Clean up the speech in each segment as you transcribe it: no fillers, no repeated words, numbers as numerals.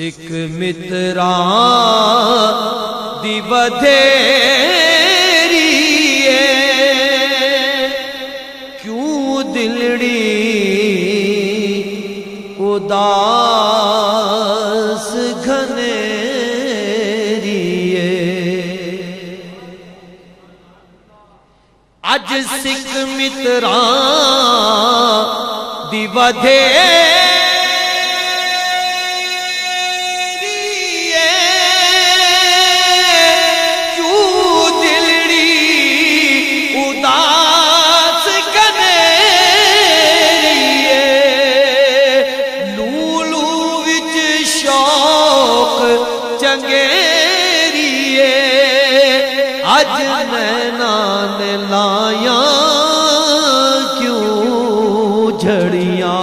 سکھ متراں دی ودھیری کیوں دلڑی اداس گھنیری اج سکھ متراں دی ودھیری اج نینا نے لایا کیوں جھڑیاں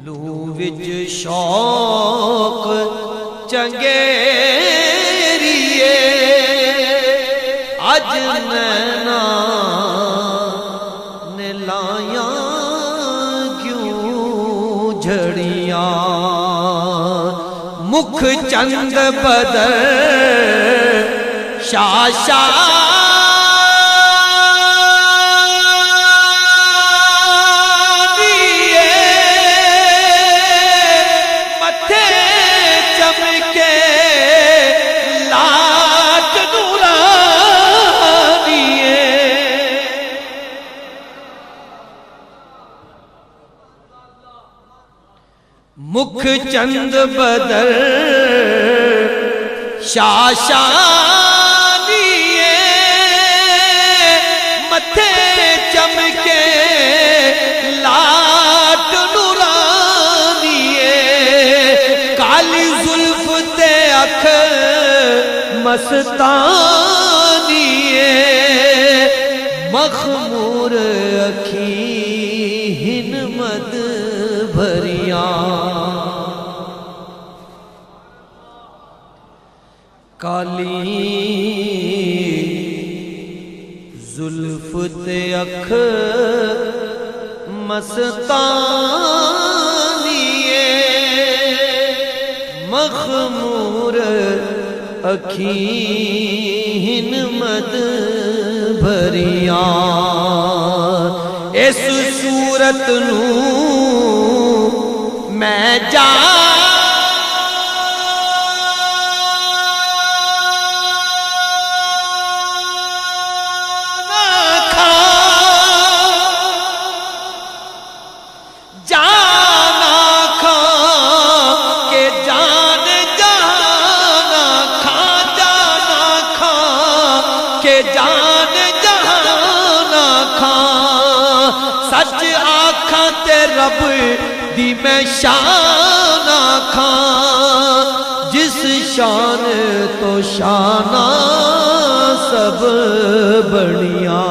لو وچ شوق چنگیری اج نینا نے لایا جھڑیاں مکھ چند بدر شاشا متھے چمکے لاٹ نورانیے مکھ چند بدر شاشانیے متھے چمکے لاٹ نورانیے کالی زلف تے اکھ مستانیے مخمور اکھی ہن مد بھریاں کالی زلف تے اکھ مستانیے مخمور اکھیں مد بھریاں اس صورت نو میں جان جہانا کھاں سچ آکھاں تے رب دی میں شان آکھاں جس شان تو شانہ سب بڑیاں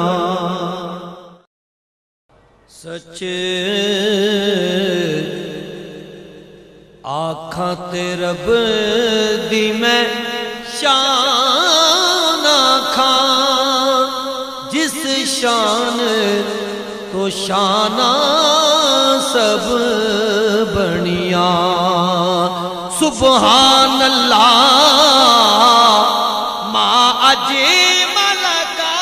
سچ آکھاں تے رب دی میں شان آکھاں جس شان تو شانہ سب بنیاں سبحان اللہ ما عجیب لگا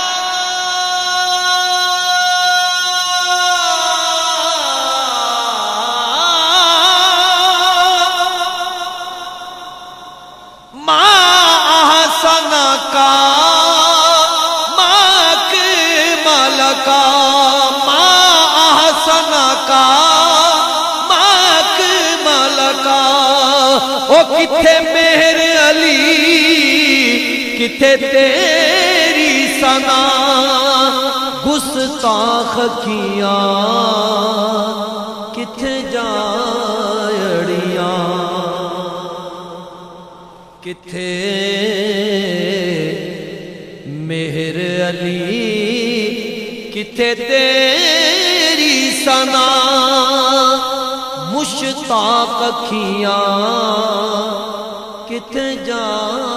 ما احسن کا کا ما احسن کا ماک ملکا او کتھے مہر علی کتھے تیری ثنا گستاخ کیاں کتھے جاڑیاں کتھے مہر علی کتھے تیری ثنا مشتاق اکھیاں کتھے جا